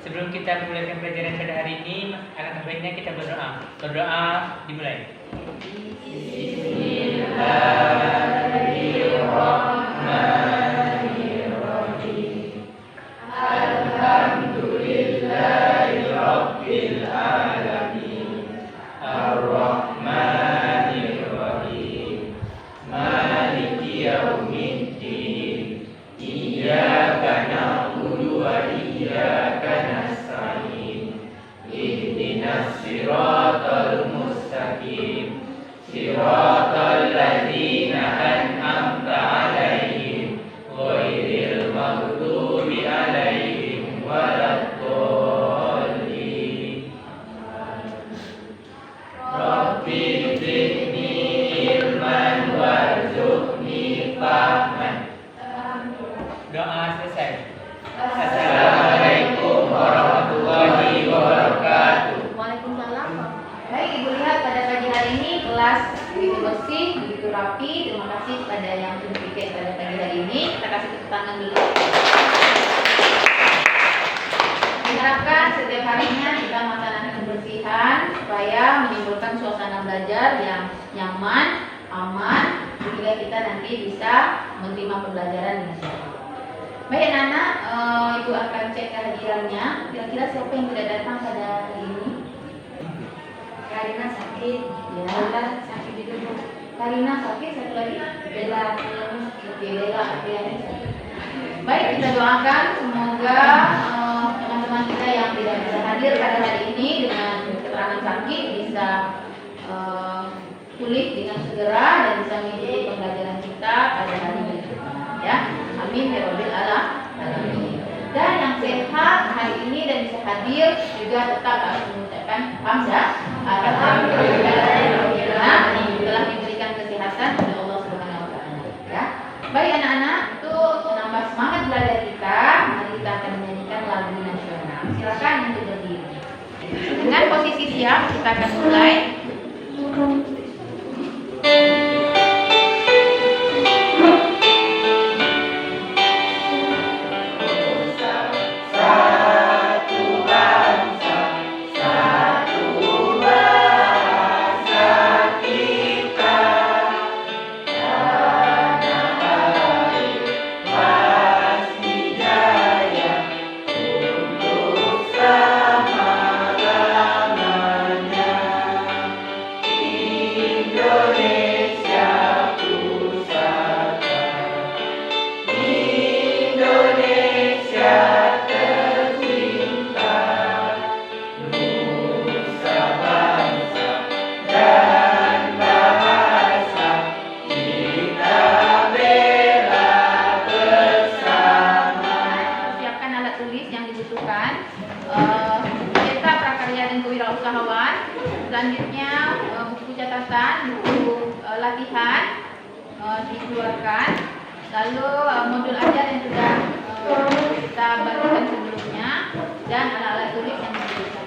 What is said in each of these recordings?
Sebelum kita memulai pelajaran pada hari ini, alangkah baiknya kita berdoa. Berdoa dimulai. Bismillahirrahmanirrahim. Alhamdulillahirabbil alamin. Ar-Rahmanir-Rahim. Maliki yaumiddin. Iyyaka na'budu wa iyyaka nasta'in. Ihdinas siratal mustaqim. Siratal ladzina an'amta 'alaihim ghairil maghdubi 'alaihim waladdallin. Rabbi zidni ilman warzuqni fahman. Doa selesai. Assalamualaikum warahmatullahi wabarakatuh. Waalaikumsalam. Baik, Ibu lihat pada pagi hari ini kelas begitu bersih, begitu rapi. Terima kasih kepada yang sudah pikir pada pagi hari ini. Kita kasih tepuk tangan dulu. Diharapkan setiap harinya kita melaksanakan kebersihan supaya menimbulkan suasana belajar yang nyaman, aman, sehingga kita nanti bisa menerima pembelajaran dengan baik. Baik anak-anak, Ibu akan cek kehadirannya. Kira-kira siapa yang tidak datang pada hari ini? Karina sakit, ya. Bella sakit juga Bu. Karina sakit, satu lagi Bella, Bella akhirnya sakit. Baik, kita doakan semoga teman-teman kita yang tidak bisa hadir pada hari ini dengan keterangan sakit bisa pulih dengan segera dan bisa mengikuti pembelajaran kita pada hari ini. Ya, amin ya rabbil alamin. Dan yang sehat hari ini dan bisa hadir juga tetap harus mengucapkan hamzah. Alhamdulillah telah diberikan kesehatan oleh Allah Subhanahu wa taala. Ya. Baik anak-anak, untuk menambah semangat belajar kita, mari kita akan menyanyikan lagu nasional. Silakan untuk berdiri. Dengan posisi siap, kita akan mulai. Selanjutnya buku catatan, buku latihan dikeluarkan. Lalu modul ajar yang sudah kita bagikan sebelumnya dan alat-alat tulis yang diberikan.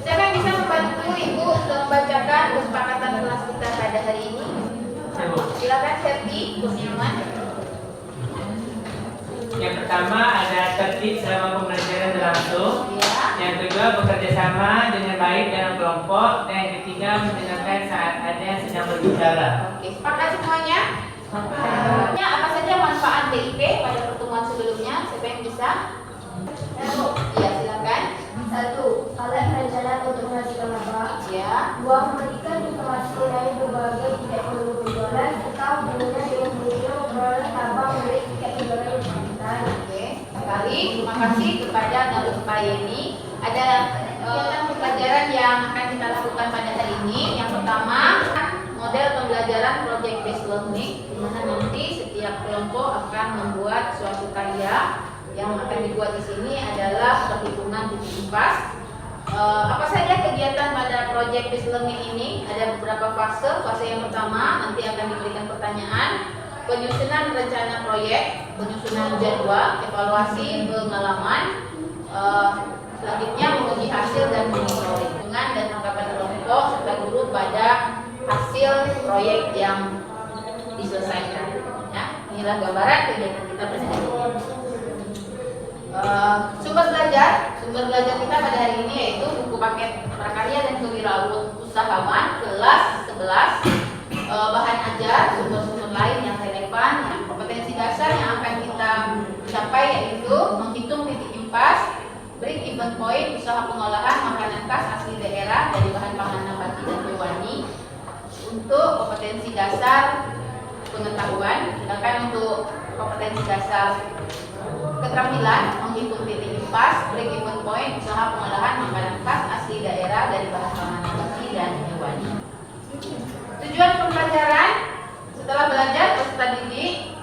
Siapa yang bisa membantu Ibu untuk membacakan kesepakatan kelas kita pada hari ini? Silakan Serti Kurniawan. Yang pertama ada tertib selama pembelajaran berlangsung. Yang kedua bekerja sama dengan baik dalam kelompok. Dan yang ketiga mendengarkan saat ada yang sedang berbicara. Oke, sepakat semuanya? Apa saja manfaat BIP pada pertemuan sebelumnya? Siapa yang bisa? Iya, silakan. 1. Alat perencanaan untuk menghasilkan laba. Ya. 2. Memberikan informasi dari berbagai tiket produk penjualan serta hubungannya dengan media memperoleh laba membeli tiket penjualan yang bersangkutan. Oke, sekali. Terima kasih kepada Nurul Payeni. Ada pelajaran yang akan kita lakukan pada hari ini. Yang pertama, model pembelajaran project based learning, di mana nanti setiap kelompok akan membuat suatu karya. Yang akan dibuat di sini adalah perhitungan titik impas. Apa saja kegiatan pada project based learning ini? Ada beberapa fase. Fase yang pertama nanti akan diberikan pertanyaan, penyusunan rencana proyek, penyusunan jadwal, evaluasi pengalaman, selanjutnya menguji hasil dan monitoring dengan dan tanggapan kelompok serta guru pada hasil proyek yang diselesaikan. Ya, inilah gambaran kegiatan kita pada hari ini. Sumber belajar Sumber belajar kita pada hari ini yaitu buku paket prakarya dan kewirausahaan kelas 11, bahan ajar, sumber-sumber lain yang relevan, kompetensi dasar yang akan kita capai yaitu menghitung titik impas, break even point, usaha pengolahan makanan khas asli daerah dari bahan pangan nabati dan hewani. Untuk kompetensi dasar pengetahuan, sedangkan untuk kompetensi dasar keterampilan menghitung titik impas, break even point, usaha pengolahan makanan khas asli daerah dari bahan pangan nabati dan hewani. Tujuan pembelajaran: setelah belajar, peserta didik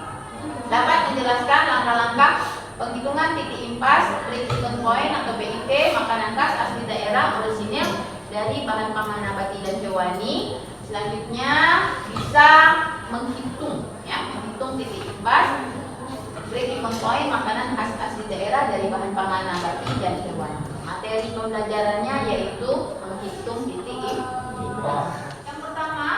dapat menjelaskan langkah-langkah penghitungan titik impas, break even point atau BIP makanan khas asli daerah orisinil dari bahan pangan nabati dan hewani. Selanjutnya bisa menghitung titik impas, break even point makanan khas asli daerah dari bahan pangan nabati dan hewani. Materi pembelajarannya yaitu menghitung titik impas. Yang pertama,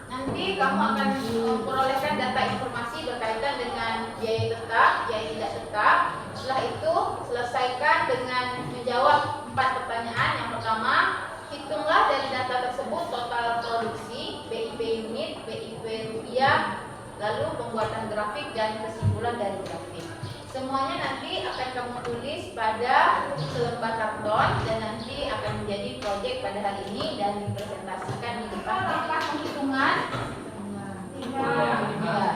nanti kamu akan memperolehkan data informasi berkaitan dengan biaya tetap, biaya tidak tetap. Setelah itu, selesaikan dengan menjawab 4 pertanyaan. Yang pertama, hitunglah dari data tersebut total produksi, BIP unit, BIP rupiah, lalu pembuatan grafik dan kesimpulan dari grafik. Semuanya nanti akan kamu tulis pada selembar karton dan nanti akan menjadi proyek pada hari ini dan dipresentasikan di depan. Langkah penghitungan.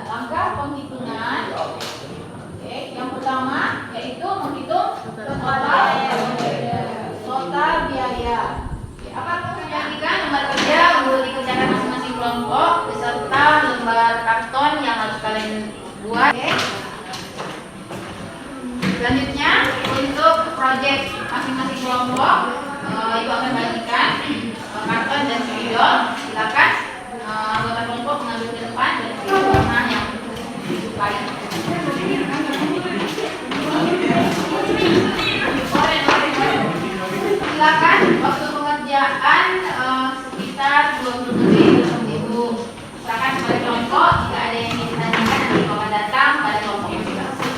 Langkah penghitungan. Oke, yang pertama yaitu menghitung total biaya. Apa perhatikan lembar kerja untuk dikerjakan masing-masing kelompok beserta lembar karton yang harus kalian buat. Oke. Selanjutnya untuk proyek masing-masing kelompok, ibu akan bagikan karton dan spidol. Silakan anggota kelompok mengambil ke depan dan pilih warna yang disukai. Silakan waktu pengerjaan sekitar 20 menit. Ibu silakan kepada kelompok jika ada yang ingin ditanyakan nanti bapak datang pada kelompok masing-masing.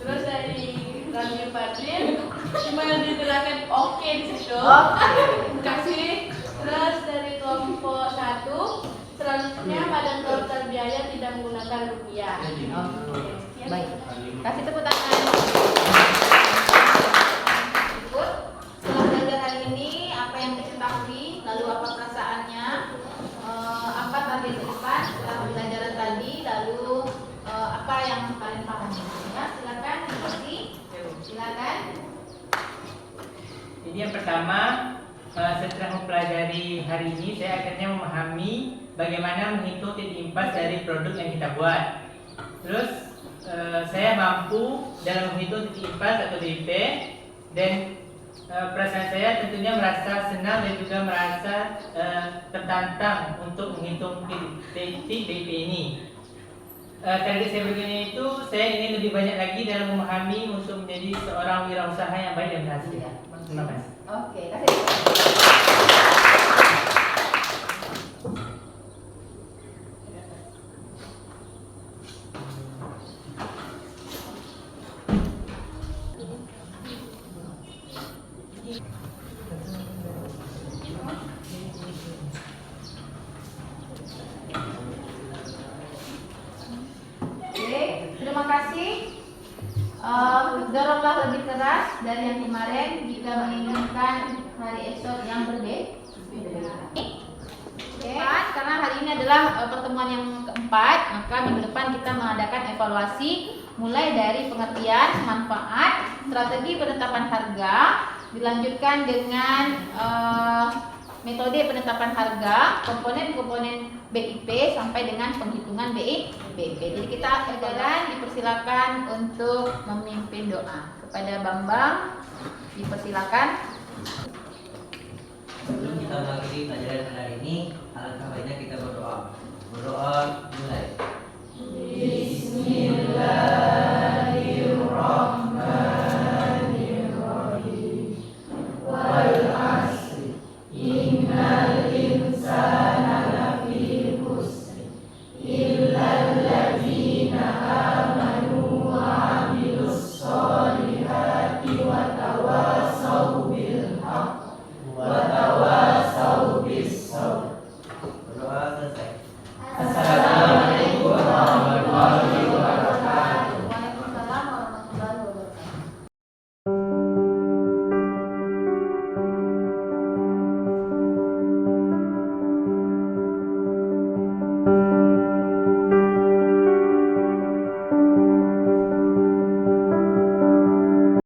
Terus dari Radio Padrin cuma diterangkan oke di situ. Kasih. Terus dari kelompok 1 selanjutnya pada daftar biaya tidak menggunakan rupiah. Baik. Kasih tepuk tangan. Ikut. Setelah belajar hari ini, apa yang diketahui, lalu apa perasaannya, apa target ke depan setelah pembelajaran tadi, lalu apa yang kalian pahami? Ya, silakan. Silakan. Jadi yang pertama, setelah mempelajari hari ini, saya akhirnya memahami bagaimana menghitung titik impas dari produk yang kita buat. Terus saya mampu dalam menghitung titik impas atau DIP, dan perasaan saya tentunya merasa senang dan juga merasa tertantang untuk menghitung titik DIP ini. Target saya begini itu, saya ingin lebih banyak lagi dalam memahami untuk menjadi seorang wirausaha yang baik dan berhasil. Terima kasih. Oke, kasih. Oke, terima kasih. Doronglah lebih keras dari yang kemarin jika menginginkan hari esok yang berbeda. Oke, karena hari ini adalah pertemuan yang keempat, maka minggu depan kita mengadakan evaluasi mulai dari pengertian, manfaat, strategi penetapan harga, dilanjutkan dengan metode penetapan harga, komponen-komponen BIP sampai dengan penghitungan BIP. Jadi kita akan dipersilakan untuk memimpin doa. Kepada Bambang, dipersilakan. Sebelum kita mengakhiri pelajaran hari ini, alangkah baiknya kita berdoa. Berdoa mulai.